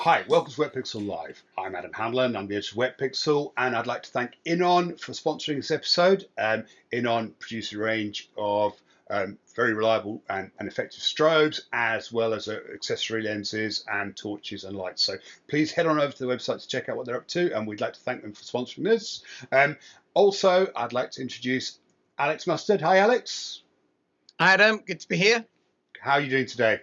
Hi, welcome to Wetpixel Live. I'm Adam Hanlon, I'm the editor of Wetpixel, and I'd like to thank Inon for sponsoring this episode. Inon produces a range of very reliable and effective strobes, as well as accessory lenses and torches and lights. So please head on over to the website to check out what they're up to, and we'd like to thank them for sponsoring this. Also, I'd like to introduce Alex Mustard. Hi, Alex. Hi, Adam. Good to be here. How are you doing today?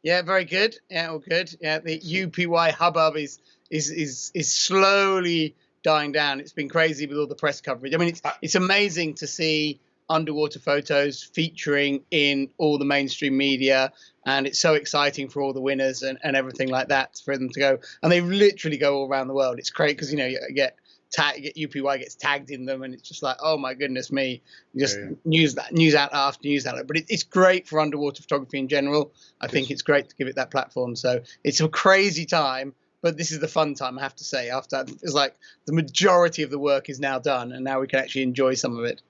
Yeah, very good. Yeah, all good. Yeah, the UPY hubbub is slowly dying down. It's been crazy with all the press coverage. I mean, it's amazing to see underwater photos featuring in all the mainstream media, and it's so exciting for all the winners and everything like that for them to go. And they literally go all around the world. It's great because, you know, you get UPY gets tagged in them, and it's just like, oh my goodness me, just news out after news out. But it's great for underwater photography in general. I think it's great to give it that platform. So it's a crazy time, but this is the fun time, I have to say. After it's like the majority of the work is now done, and now we can actually enjoy some of it.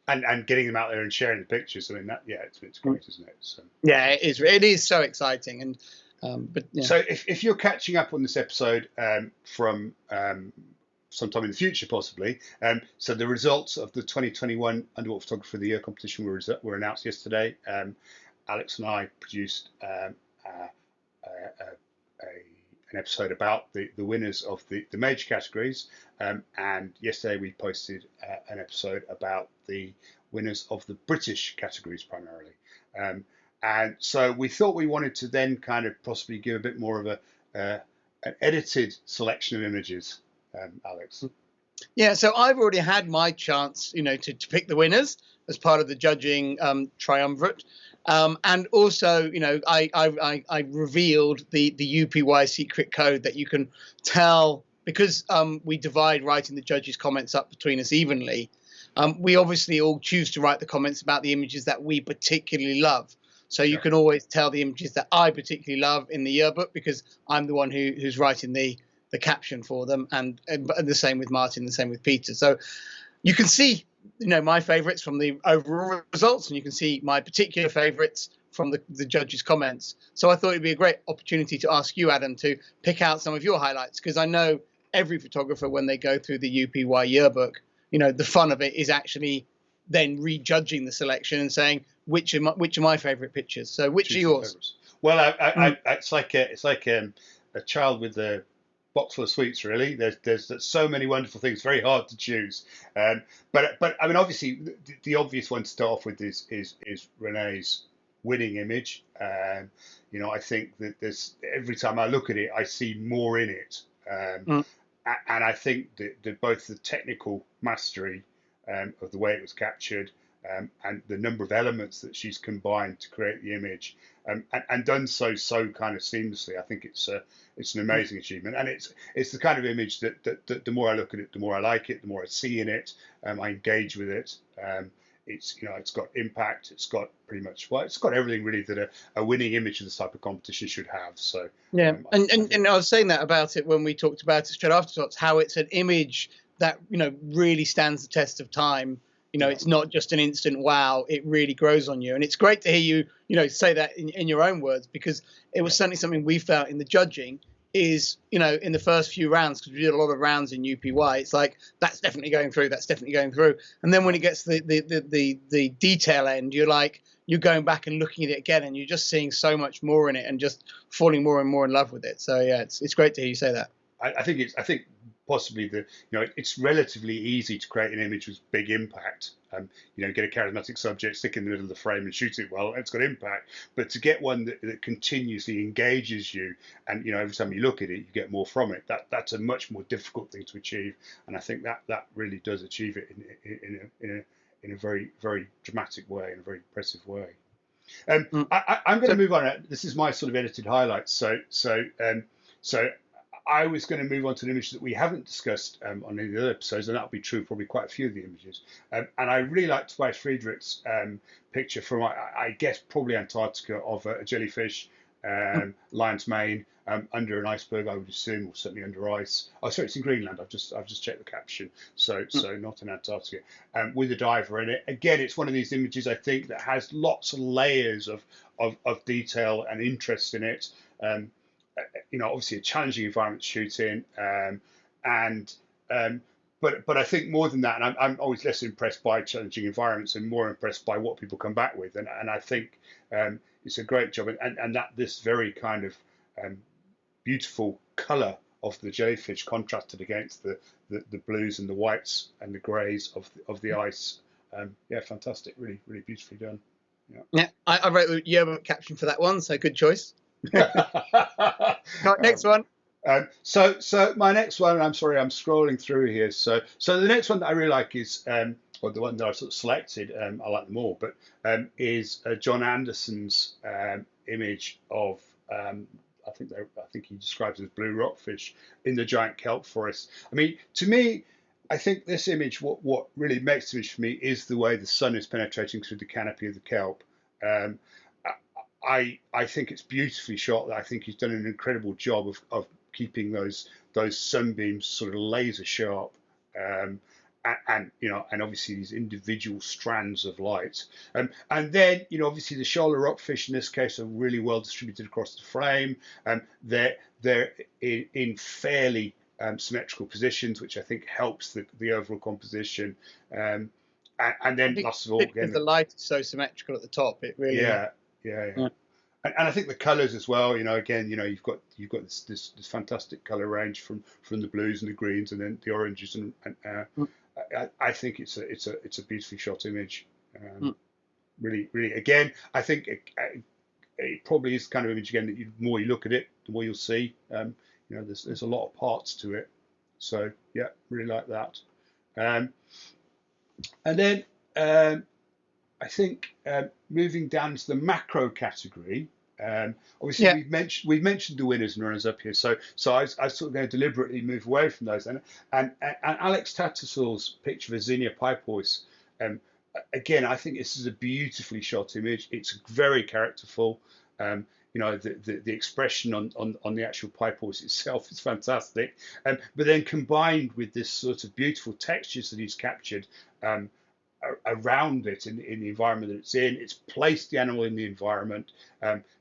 And getting them out there and sharing the pictures. I mean, it's great, isn't it? So. Yeah, it is. It is so exciting. And but yeah. So if you're catching up on this episode from sometime in the future, possibly. So the results of the 2021 Underwater Photographer of the Year competition were announced yesterday. Alex and I produced an episode about the winners of the major categories. And yesterday we posted an episode about the winners of the British categories primarily. And so we thought we wanted to then kind of possibly give a bit more of an edited selection of images. Alex. Yeah, so I've already had my chance, you know, to pick the winners as part of the judging triumvirate, and also, you know, I revealed the UPY secret code that you can tell because we divide writing the judges' comments up between us evenly. We obviously all choose to write the comments about the images that we particularly love. So you can always tell the images that I particularly love in the yearbook because I'm the one who's writing the caption for them, and the same with Martin, the same with Peter. So you can see, you know, my favorites from the overall results, and you can see my particular favorites from the judges' comments. So I thought it'd be a great opportunity to ask you, Adam, to pick out some of your highlights, because I know every photographer, when they go through the UPY yearbook, you know, the fun of it is actually then rejudging the selection and saying which are my favorite pictures. So which are yours? Well, it's like a child with a box full of sweets, really. There's so many wonderful things, very hard to choose. But I mean, obviously, the obvious one to start off with is Renee's winning image. You know, I think that there's every time I look at it, I see more in it, and I think that both the technical mastery of the way it was captured and the number of elements that she's combined to create the image, and done so kind of seamlessly. I think it's an amazing achievement, and it's the kind of image that the more I look at it, the more I like it, the more I see in it, I engage with it. It's, you know, it's got impact, it's got pretty much, well, it's got everything really that a winning image of this type of competition should have. So yeah, and I was saying that about it when we talked about it straight afterwards, how it's an image that, you know, really stands the test of time. You know, it's not just an instant wow, it really grows on you. And it's great to hear you, you know, say that in your own words, because it was certainly something we felt in the judging is, you know, in the first few rounds, because we did a lot of rounds in UPY, it's like, that's definitely going through, that's definitely going through. And then when it gets to the detail end, you're going back and looking at it again, and you're just seeing so much more in it and just falling more and more in love with it. So yeah, it's great to hear you say that. I think possibly it's relatively easy to create an image with big impact. You know, get a charismatic subject, stick in the middle of the frame and shoot it well, it's got impact. But to get one that continuously engages you, and, you know, every time you look at it, you get more from it, that's a much more difficult thing to achieve. And I think that really does achieve it in a very, very dramatic way, in a very impressive way. I'm going to move on. This is my sort of edited highlights. So I was going to move on to an image that we haven't discussed on any of the other episodes, and that'll be true probably quite a few of the images. And I really liked Tobias Friedrich's picture from, I guess, probably Antarctica, of a jellyfish, lion's mane, under an iceberg, I would assume, or certainly under ice. Oh, sorry, it's in Greenland. I've just checked the caption. So not in Antarctica. With a diver in it. Again, it's one of these images, I think, that has lots of layers of detail and interest in it. obviously a challenging environment to shoot in, and but I think more than that, and I'm always less impressed by challenging environments and more impressed by what people come back with, and I think it's a great job, and that this very kind of beautiful colour of the jellyfish contrasted against the blues and the whites and the greys of the ice. Yeah, fantastic, really beautifully done. Yeah, I wrote the yearbook caption for that one, so good choice. Next one. So my next one, and I'm sorry, I'm scrolling through here. So the next one that I really like is, or the one that I've sort of selected, I like them all, but is John Anderson's image of, I think he describes it as blue rockfish in the giant kelp forest. I mean, to me, I think this image, what really makes the image for me is the way the sun is penetrating through the canopy of the kelp. I think it's beautifully shot. I think he's done an incredible job of keeping those sunbeams sort of laser sharp, and obviously these individual strands of light. And then obviously the shoaler rockfish in this case are really well distributed across the frame. They're in fairly symmetrical positions, which I think helps the overall composition. And then last of all, again, the light is so symmetrical at the top, it really yeah. And I think the colours as well. Again, you've got this fantastic colour range from the blues and the greens and then the oranges, and I think it's a beautifully shot image. Really, again, I think it probably is the kind of image again that the more you look at it, the more you'll see. There's a lot of parts to it. So yeah, really like that. And then I think moving down to the macro category, obviously we've mentioned the winners and runners up here, so I sort of going to deliberately move away from those. And Alex Tattersalls' picture of a zinnia pipehouse, again, I think this is a beautifully shot image. It's very characterful. The expression on the actual pipehouse itself is fantastic, but then combined with this sort of beautiful textures that he's captured around it in the environment that it's in. It's placed the animal in the environment.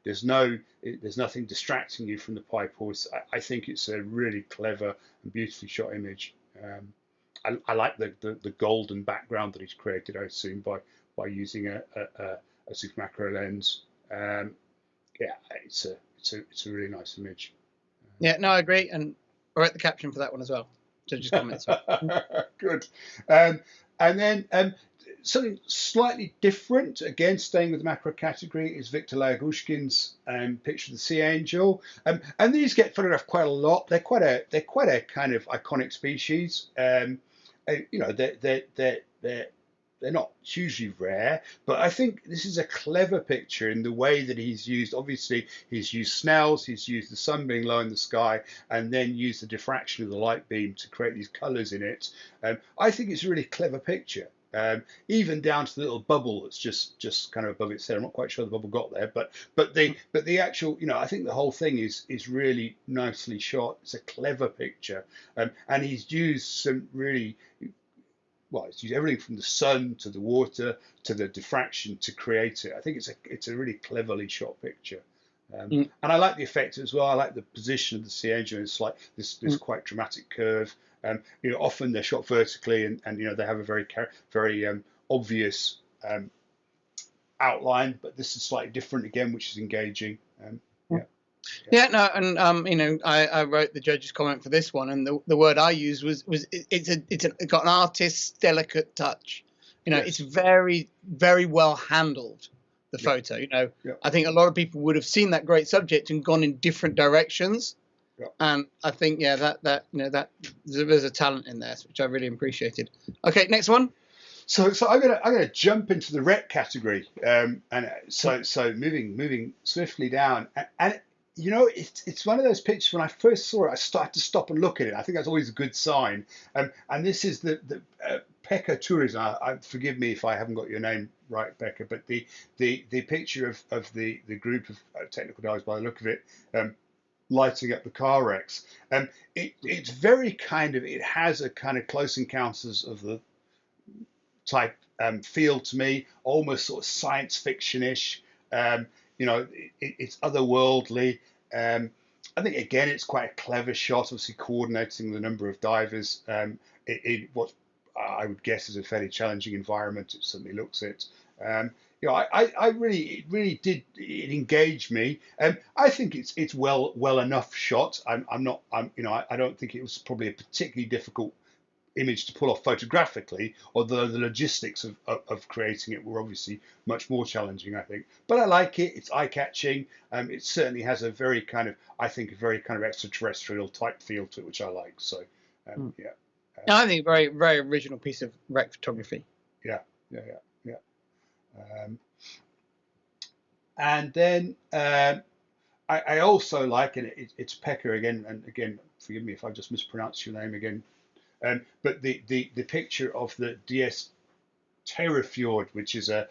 There's nothing distracting you from the pipehouse. I think it's a really clever and beautifully shot image. I like the golden background that he's created, I assume, by using a super macro lens. It's a really nice image. Yeah, no, I agree, and I wrote the caption for that one as well. So just comments. Good. And then something slightly different, again staying with the macro category, is Victor Lagushkin's picture of the sea angel. And these get photographed quite a lot. They're quite a kind of iconic species. They're not hugely rare, but I think this is a clever picture in the way that he's used. Obviously, he's used snells, he's used the sun being low in the sky, and then used the diffraction of the light beam to create these colours in it. I think it's a really clever picture, even down to the little bubble that's just kind of above its head. I'm not quite sure the bubble got there, but the actual, I think the whole thing is really nicely shot. It's a clever picture, and he's used some really. Well, it's used everything from the sun to the water to the diffraction to create it. I think it's a really cleverly shot picture, and I like the effect as well. I like the position of the sea angel. It's like this quite dramatic curve. Often they're shot vertically, and they have a very obvious outline, but this is slightly different again, which is engaging. Yeah, no, and I wrote the judge's comment for this one, and the word I used was it's got an artist's delicate touch. Yes. It's very, very well handled, the photo. I think a lot of people would have seen that great subject and gone in different directions. Yeah. And I think that there's a talent in there, which I really appreciated. Okay, next one. So I'm gonna jump into the rec category, and so moving swiftly down, and it's one of those pictures. When I first saw it, I started to stop and look at it. I think that's always a good sign. And this is the Pekka Tourism. Forgive me if I haven't got your name right, Pekka, but the picture of the group of technical divers, by the look of it, lighting up the car wrecks. It's very it has a kind of Close Encounters of the type feel to me, almost sort of science fiction-ish. It's otherworldly. I think again it's quite a clever shot, obviously coordinating the number of divers in what I would guess is a fairly challenging environment. It certainly looks it. I really, it engaged me. I think it's well enough shot. I don't think it was probably a particularly difficult image to pull off photographically, although the logistics of creating it were obviously much more challenging, I think. But I like it. It's eye-catching. It certainly has a very kind of, I think, a very kind of extraterrestrial type feel to it, which I like. So, yeah. No, I think a very, very original piece of rec photography. Yeah. And then I also like, and it's Pekka again, and again, forgive me if I just mispronounce your name again, but the picture of the DS Terrafjord, which is a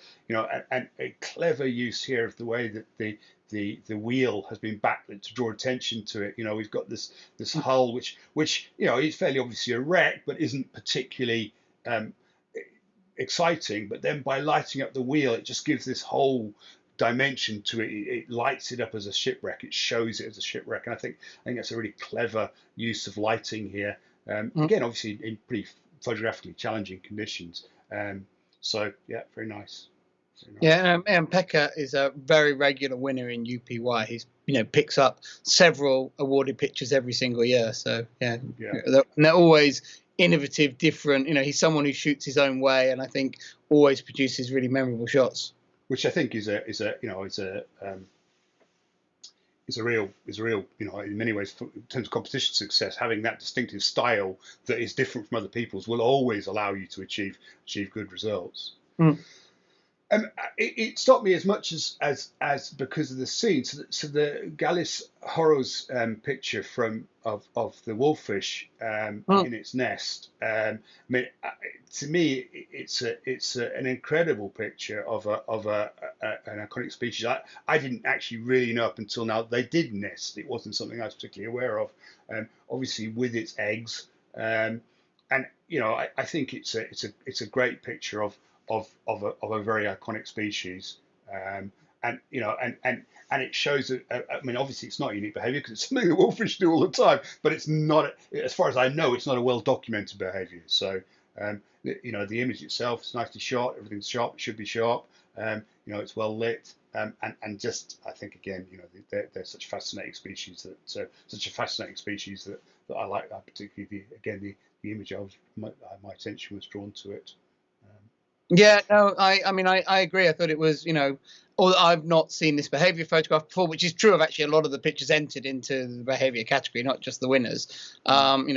clever use here of the way that the wheel has been backlit to draw attention to it. We've got this hull which is fairly obviously a wreck, but isn't particularly exciting. But then by lighting up the wheel, it just gives this whole dimension to it. It lights it up as a shipwreck. It shows it as a shipwreck, and I think that's a really clever use of lighting here. Again, obviously in pretty photographically challenging conditions. So yeah, very nice. Yeah, and Pekka is a very regular winner in UPY. He's picks up several awarded pictures every single year. So yeah. They're always innovative, different. He's someone who shoots his own way, and I think always produces really memorable shots. Which I think is a real, in many ways, in terms of competition success, having that distinctive style that is different from other people's will always allow you to achieve good results. It stopped me as much as because of the scene. So the Gallis Horrors picture of the wolffish in its nest. To me, it's an incredible picture of an iconic species. I didn't actually really know up until now they did nest. It wasn't something I was particularly aware of. Obviously, with its eggs, and I think it's a great picture of a very iconic species, and it shows. Obviously it's not unique behaviour because it's something that wolffish do all the time, but it's not, as far as I know, it's not a well documented behaviour. So the image itself is nicely shot. Everything's sharp. It should be sharp. It's well lit, and just I think again, they're such fascinating species that I like. Particularly the image my attention was drawn to it. Yeah, no, I agree. I thought it was, although I've not seen this behaviour photograph before, which is true of actually a lot of the pictures entered into the behaviour category, not just the winners.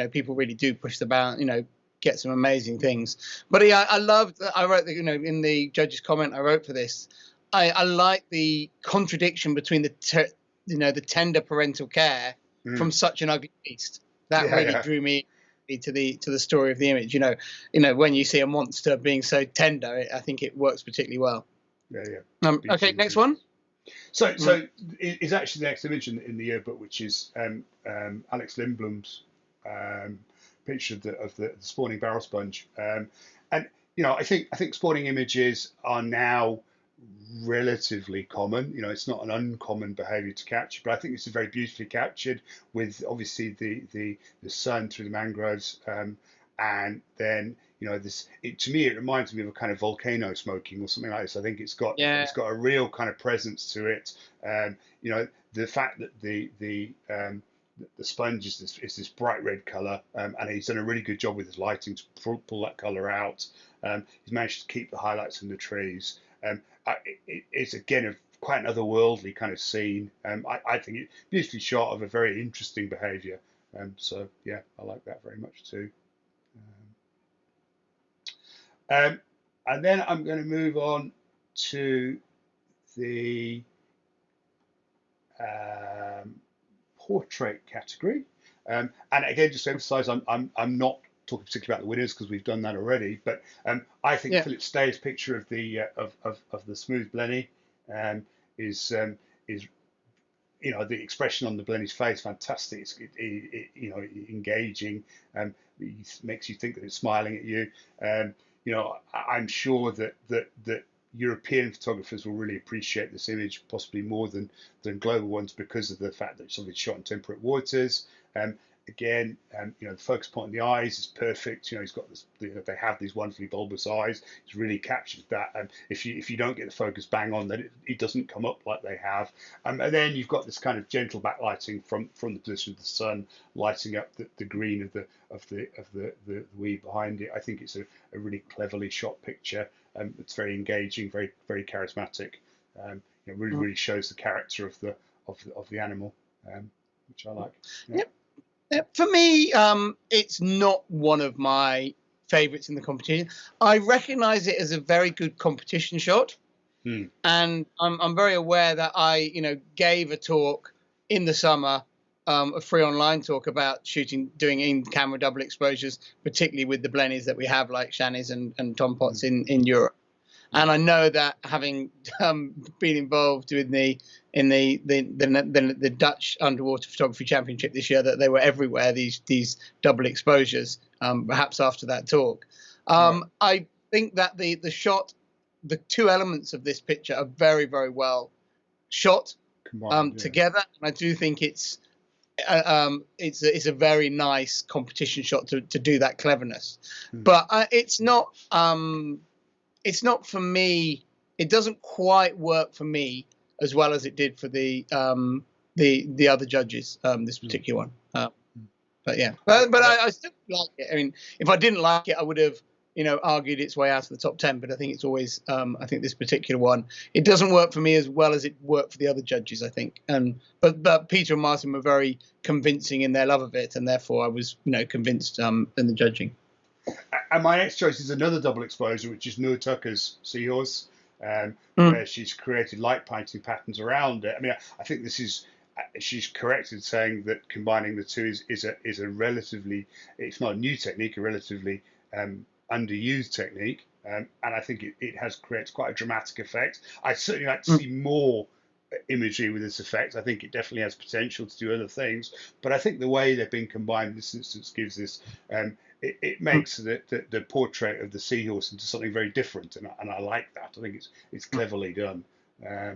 People really do push the bound, get some amazing things. But yeah, I loved. I wrote in the judge's comment I wrote for this. I like the contradiction between the tender parental care from such an ugly beast. That really drew me to the story of the image. When you see a monster being so tender, I think it works particularly well. Okay, next one. So it's actually the next image in the yearbook, which is Alex Lindblom's picture of the spawning barrel sponge. And I think spawning images are now relatively common. It's not an uncommon behaviour to capture, but I think this is very beautifully captured with obviously the sun through the mangroves, and then to me it reminds me of a kind of volcano smoking or something like this. I think it's got a real kind of presence to it. The fact that the sponge is this bright red colour, and he's done a really good job with his lighting to pull that colour out. He's managed to keep the highlights in the trees. It's again quite an otherworldly kind of scene. I think it's beautifully shot of a very interesting behaviour. So yeah, I like that very much too. And then I'm going to move on to the portrait category. And again, just to emphasise, I'm not talking particularly about the winners because we've done that already. But I think Philip Stay's picture of the smooth blenny is the expression on the blenny's face fantastic. It's engaging. It makes you think that it's smiling at you. I'm sure that European photographers will really appreciate this image possibly more than global ones because of the fact that it's obviously shot in temperate waters. Again, the focus point on the eyes is perfect. He's got this. They have these wonderfully bulbous eyes. It's really captured that. And if you don't get the focus bang on, then it doesn't come up like they have. And then you've got this kind of gentle backlighting from the position of the sun, lighting up the green of the weed behind it. I think it's a really cleverly shot picture. It's very engaging, very very charismatic. Really shows the character of the animal, which I like. Yeah. Yep. For me, it's not one of my favourites in the competition. I recognise it as a very good competition shot, and I'm very aware that I, gave a talk in the summer, a free online talk about doing in-camera double exposures, particularly with the blennies that we have, like Shani's and Tom Potts in Europe. And I know that having been involved in the Dutch Underwater Photography Championship this year, that they were everywhere, these double exposures, perhaps after that talk. I think that the shot, the two elements of this picture are very, very well shot together. And I do think it's a very nice competition shot to do that cleverness. But it's not for me. It doesn't quite work for me as well as it did for the other judges. This particular one, but yeah, but I still like it. I mean, if I didn't like it, I would have argued its way out of the top 10. But I think it's always I think this particular one, it doesn't work for me as well as it worked for the other judges, I think. But Peter and Martin were very convincing in their love of it, and therefore I was convinced in the judging. And my next choice is another double exposure, which is Noor Tucker's Seahorse, where she's created light painting patterns around it. I mean, I think she's correct in saying that combining the two is a relatively, it's not a new technique, a relatively underused technique, and I think it creates quite a dramatic effect. I'd certainly like to see more imagery with this effect. I think it definitely has potential to do other things, but I think the way they've been combined in this instance gives this. It makes the portrait of the seahorse into something very different, and I like that. I think it's cleverly done. I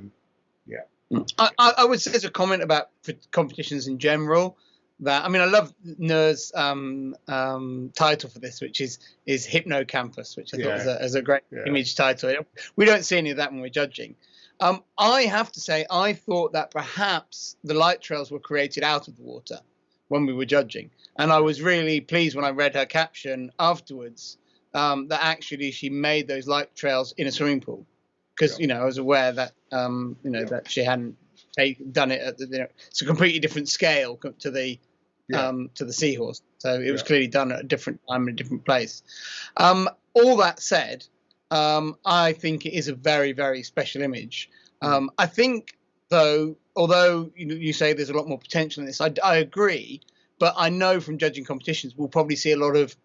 would say as a comment about competitions in general that I love Noor's title for this, which is Hypnocampus, which I thought was a great image title. We don't see any of that when we're judging. I have to say I thought that perhaps the light trails were created out of the water when we were judging. And I was really pleased when I read her caption afterwards that actually she made those light trails in a swimming pool, because I was aware that that she hadn't done it at it's a completely different scale to the seahorse. So it was clearly done at a different time in a different place. All that said, I think it is a very, very special image. I think though, although you say there's a lot more potential in this, I agree. But I know from judging competitions, we'll probably see a lot of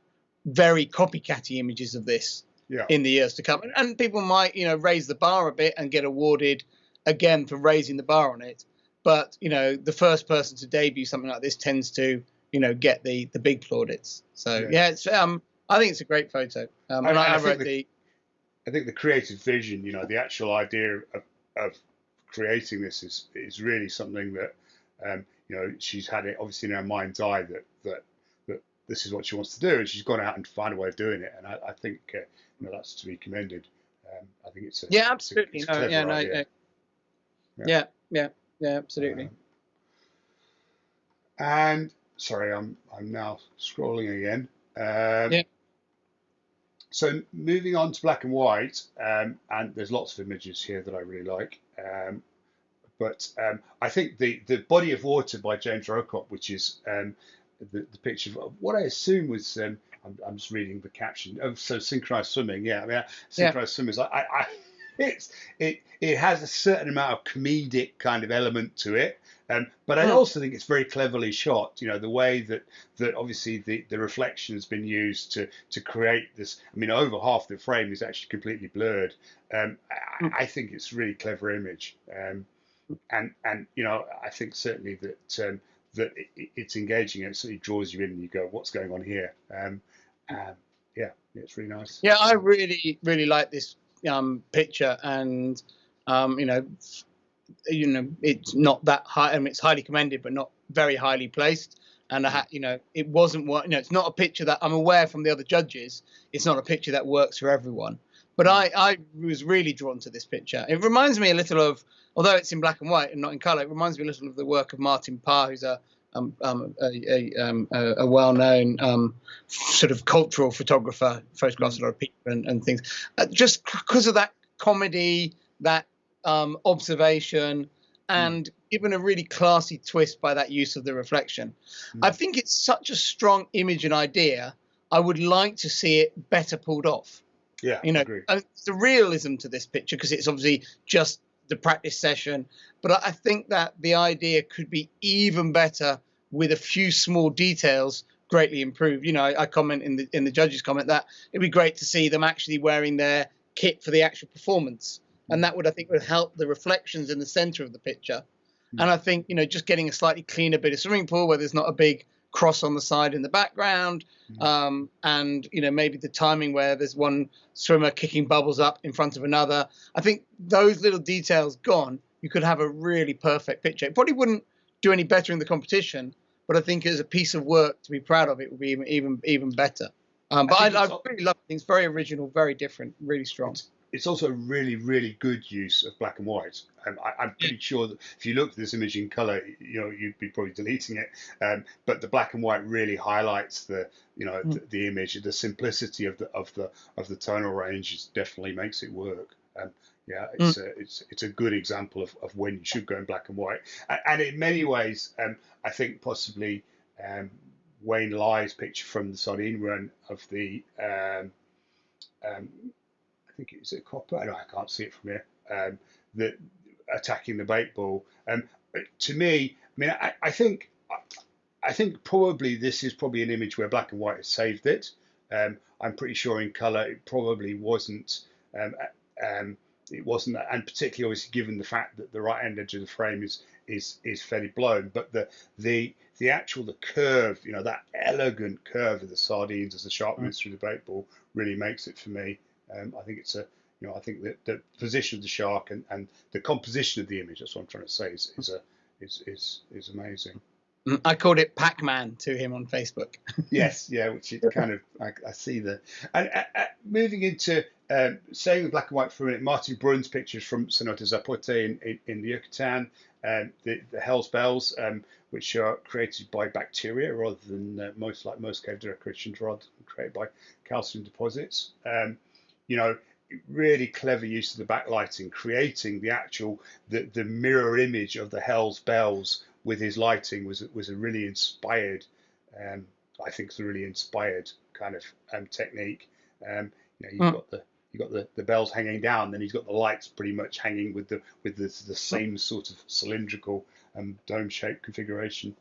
very copycatty images of this in the years to come. And people might, raise the bar a bit and get awarded again for raising the bar on it. But, the first person to debut something like this tends to, get the big plaudits. So, it's I think it's a great photo. I think the creative vision, the actual idea of creating this is really something that, she's had it obviously in her mind's eye that this is what she wants to do, and she's gone out and find a way of doing it. And I think that's to be commended. I think it's absolutely. It's idea. Absolutely. And sorry, I'm now scrolling again. So moving on to black and white, and there's lots of images here that I really like. But I think the body of water by James Rocott, which is the picture of what I assume was I'm just reading the caption. So synchronized swimming. Synchronized swimmers. It has a certain amount of comedic kind of element to it. But I also think it's very cleverly shot. The way that obviously the reflection has been used to create this. Over half the frame is actually completely blurred. I think it's a really clever image. And I think certainly that it's engaging, and it certainly draws you in, and you go, what's going on here? It's really nice. I really, really like this picture, and it's not that high. I mean, it's highly commended, but not very highly placed. And it wasn't what it's not a picture that I'm aware from the other judges. It's not a picture that works for everyone. But I was really drawn to this picture. It reminds me a little of, although it's in black and white and not in color, it reminds me a little of the work of Martin Parr, who's a well-known sort of cultural photographer, photographs a lot of people and things. Just because of that comedy, that observation, and given a really classy twist by that use of the reflection. I think it's such a strong image and idea. I would like to see it better pulled off. Yeah, I agree. The realism to this picture, because it's obviously just the practice session, but I think that the idea could be even better with a few small details greatly improved. I comment in the judges' comment that it'd be great to see them actually wearing their kit for the actual performance, and that would, I think, would help the reflections in the center of the picture. And I think just getting a slightly cleaner bit of swimming pool where there's not a big cross on the side in the background, and maybe the timing where there's one swimmer kicking bubbles up in front of another. I think those little details gone, you could have a really perfect picture. It probably wouldn't do any better in the competition, but I think as a piece of work to be proud of, it would be even better. But I really love it. It's very original, very different, really strong. It's also a really, really good use of black and white. I'm pretty sure that if you look at this image in color, you'd be probably deleting it. But the black and white really highlights the image. The simplicity of the tonal range definitely makes it work. It's a good example of when you should go in black and white. And in many ways, I think possibly Wayne Lye's picture from the sardine run of the I think it's a copper. I can't see it from here. That attacking the bait ball. To me, I think probably this is probably an image where black and white has saved it. I'm pretty sure in color it probably wasn't. It wasn't, and particularly obviously given the fact that the right hand edge of the frame is fairly blown, but the actual curve, that elegant curve of the sardines as the shark moves through the bait ball really makes it for me. I think it's I think that the position of the shark and the composition of the image, that's what I'm trying to say, is amazing. I called it Pac-Man to him on Facebook. Yes, yeah, which is kind of, I see that. And moving into staying with black and white for a minute, Martin Brun's pictures from Cenote Zapote in the Yucatan, the Hell's Bells, which are created by bacteria rather than most cave decorations, rather than created by calcium deposits. Really clever use of the backlighting, creating the mirror image of the Hell's Bells with his lighting was a really inspired, I think it's a really inspired kind of technique. You've got the bells hanging down, then he's got the lights pretty much hanging with the same sort of cylindrical dome-shaped configuration.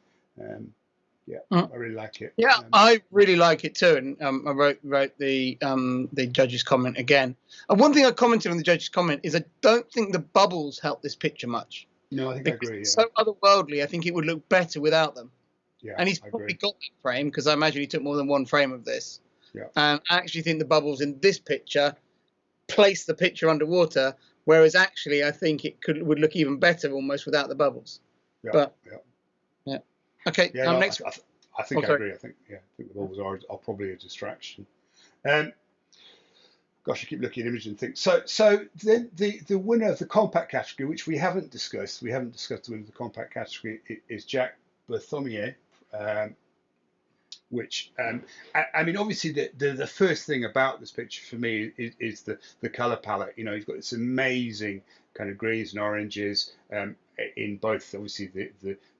I really like it. Yeah, I really like it too. And I wrote the judge's comment again. And one thing I commented on the judge's comment is I don't think the bubbles help this picture much. No, I think I agree. Yeah. So otherworldly, I think it would look better without them. Yeah, and he's probably got that frame because I imagine he took more than one frame of this. Yeah. And I actually think the bubbles in this picture place the picture underwater, whereas actually I think it would look even better almost without the bubbles. Yeah. Okay. Yeah, next. I think I agree. I think the bubbles are probably a distraction. Gosh, I keep looking at images and think. So then the winner of the compact category, which we haven't discussed the winner of the compact category, is Jack Berthomier, which obviously the first thing about this picture for me is the color palette. You've got this amazing kind of greens and oranges in both, obviously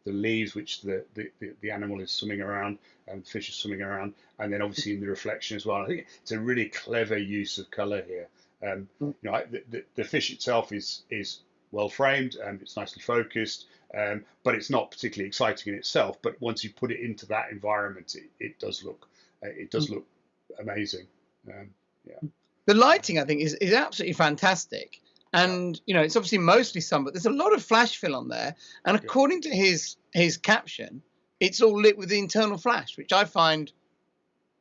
the leaves, which the animal is swimming around, and the fish is swimming around, and then obviously in the reflection as well. I think it's a really clever use of color here. The fish itself is well framed and it's nicely focused, but it's not particularly exciting in itself. But once you put it into that environment, it does look amazing. The lighting, I think, is absolutely fantastic. And it's obviously mostly sun, but there's a lot of flash fill on there. And according to his caption, it's all lit with the internal flash, which I find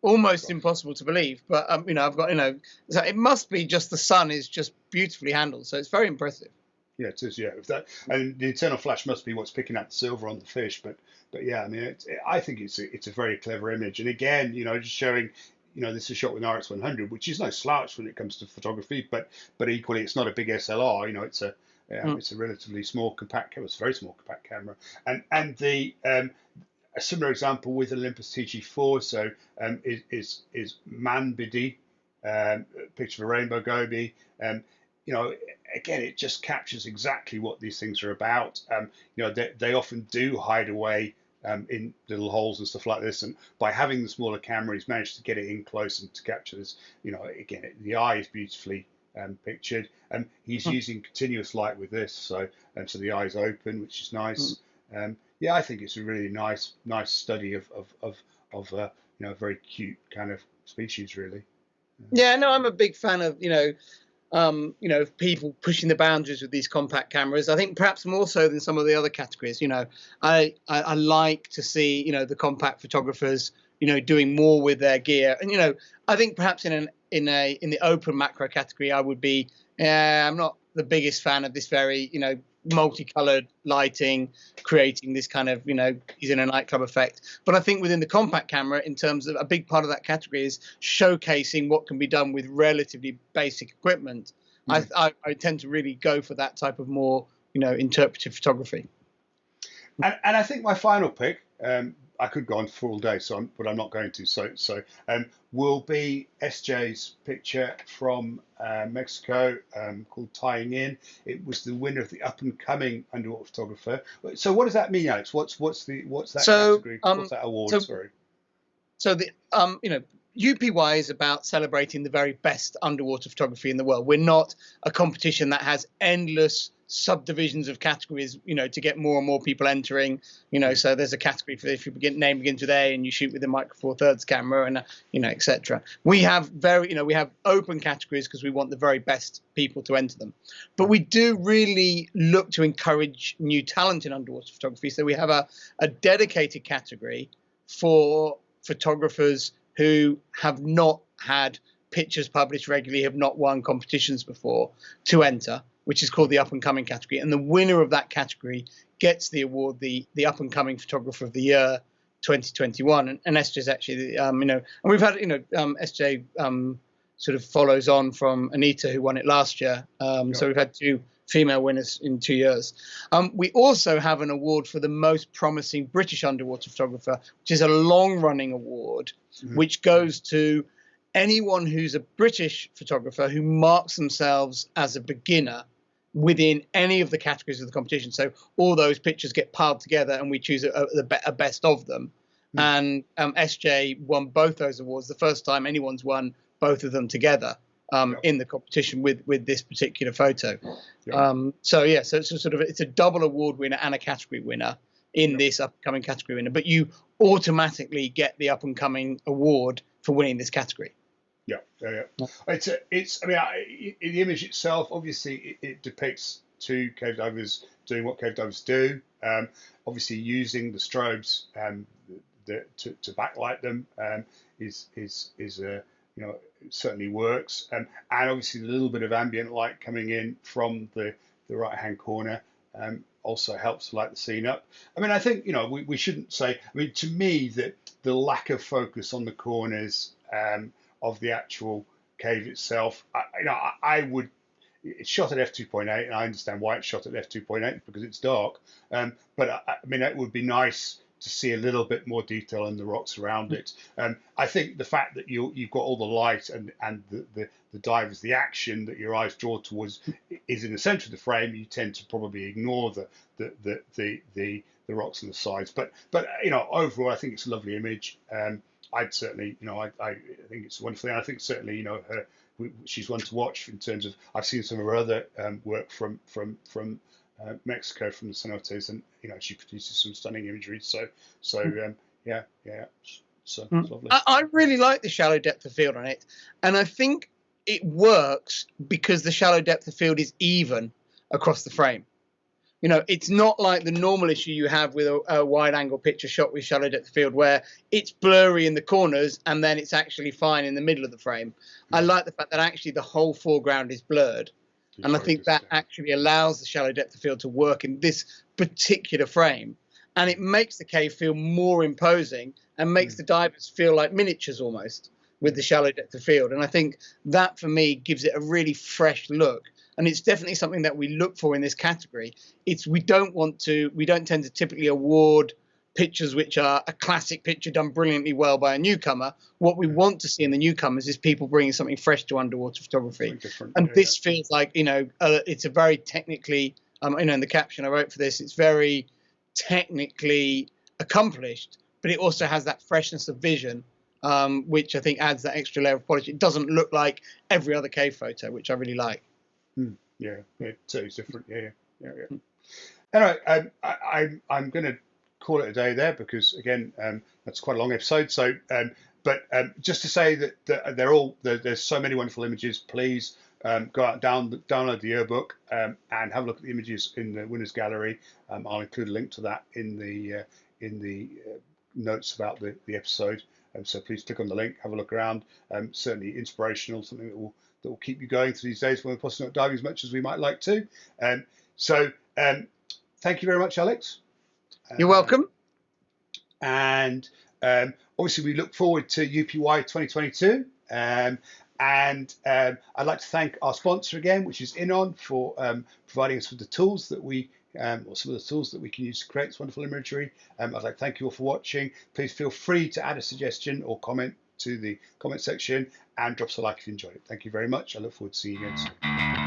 almost impossible to believe. But you know, I've got, you know, so it must be just the sun is just beautifully handled, so it's very impressive. Yeah, it is. Yeah, if that, and the internal flash must be what's picking up the silver on the fish. But yeah, I mean, I think it's a very clever image. And again, you know, just showing, you know, this is shot with an RX100, which is no slouch when it comes to photography. But equally, it's not a big SLR. You know, it's a relatively small compact camera. It's a very small compact camera. And the a similar example with Olympus TG4. So is Manbidi, picture of a rainbow goby. You know, again, it just captures exactly what these things are about. You know, they often do hide away in little holes and stuff like this, and by having the smaller camera, he's managed to get it in close and to capture this. You know, again, the eye is beautifully pictured, and he's using continuous light with this, so the eye's open, which is nice. Yeah, I think it's a really nice study of you know, a very cute kind of species, really. Yeah, no, I'm a big fan of, you know, people pushing the boundaries with these compact cameras. I think perhaps more so than some of the other categories. You know, I like to see, you know, the compact photographers, you know, doing more with their gear. And, you know, I think perhaps in the open macro category, I would be, I'm not the biggest fan of this very, you know, multicolored lighting, creating this kind of, you know, he's in a nightclub effect. But I think within the compact camera, in terms of a big part of that category is showcasing what can be done with relatively basic equipment. I tend to really go for that type of more, you know, interpretive photography. And I think my final pick, I could go on for all day, but I'm not going to. So will be SJ's picture from Mexico called Tying In. It was the winner of the up and coming underwater photographer. So what does that mean, Alex? What's that category? What's that award? Sorry. So the you know, UPY is about celebrating the very best underwater photography in the world. We're not a competition that has endless subdivisions of categories, you know, to get more and more people entering, you know. So there's a category for if your name begins with A and you shoot with a micro four thirds camera, and you know, etc. We have we have open categories because we want the very best people to enter them, but we do really look to encourage new talent in underwater photography. So we have a dedicated category for photographers who have not had pictures published regularly, have not won competitions before, to enter, which is called the up and coming category. And the winner of that category gets the award, the up and coming photographer of the year 2021. And SJ is actually, you know, and we've had, you know, SJ sort of follows on from Anita, who won it last year. So we've had 2 female winners in 2 years. We also have an award for the most promising British underwater photographer, which is a long running award, which goes to anyone who's a British photographer who marks themselves as a beginner within any of the categories of the competition. So all those pictures get piled together and we choose a best of them. And SJ won both those awards, the first time anyone's won both of them together in the competition with this particular photo. So it's it's a double award winner and a category winner in this upcoming category winner, but you automatically get the up and coming award for winning this category. It's I mean, the image itself, obviously, it depicts 2 cave divers doing what cave divers do. Obviously, using the strobes to backlight them is you know, it certainly works. And obviously, the little bit of ambient light coming in from the right hand corner also helps to light the scene up. I mean, I think, you know, we shouldn't say. I mean, to me, that the lack of focus on the corners of the actual cave itself, I would. It's shot at f2.8, and I understand why it's shot at f2.8 because it's dark. But I mean, it would be nice to see a little bit more detail in the rocks around it. I think the fact that you've got all the light and the divers, the action that your eyes draw towards is in the center of the frame. You tend to probably ignore the rocks on the sides. But you know, overall, I think it's a lovely image. I'd certainly, you know, I think it's wonderful. And I think certainly, you know, she's one to watch in terms of. I've seen some of her other work from Mexico, from the cenotes, and you know, she produces some stunning imagery. So lovely. I really like the shallow depth of field on it, and I think it works because the shallow depth of field is even across the frame. You know, it's not like the normal issue you have with a wide angle picture shot with shallow depth of field where it's blurry in the corners and then it's actually fine in the middle of the frame. I like the fact that actually the whole foreground is blurred. And I think that actually allows the shallow depth of field to work in this particular frame. And it makes the cave feel more imposing and makes the divers feel like miniatures almost with the shallow depth of field. And I think that for me gives it a really fresh look. And it's definitely something that we look for in this category. We don't tend to typically award pictures which are a classic picture done brilliantly well by a newcomer. What we want to see in the newcomers is people bringing something fresh to underwater photography. And this feels like, it's a very technically, in the caption I wrote for this, it's very technically accomplished, but it also has that freshness of vision, which I think adds that extra layer of polish. It doesn't look like every other cave photo, which I really like. Yeah, so it's different. Yeah. Anyway, I'm going to call it a day there because again, that's quite a long episode. So, but just to say that there's so many wonderful images. Please go out and download the yearbook and have a look at the images in the winners gallery. I'll include a link to that in the notes about the episode. So please click on the link, have a look around. Certainly inspirational, something that will keep you going through these days when we're possibly not diving as much as we might like to. So thank you very much, Alex. You're welcome. And obviously we look forward to UPY 2022. And I'd like to thank our sponsor again, which is Inon, for providing us with the tools that or some of the tools that we can use to create this wonderful imagery. I'd like to thank you all for watching. Please feel free to add a suggestion or comment to the comment section and drop us a like if you enjoyed it. Thank you very much. I look forward to seeing you again soon.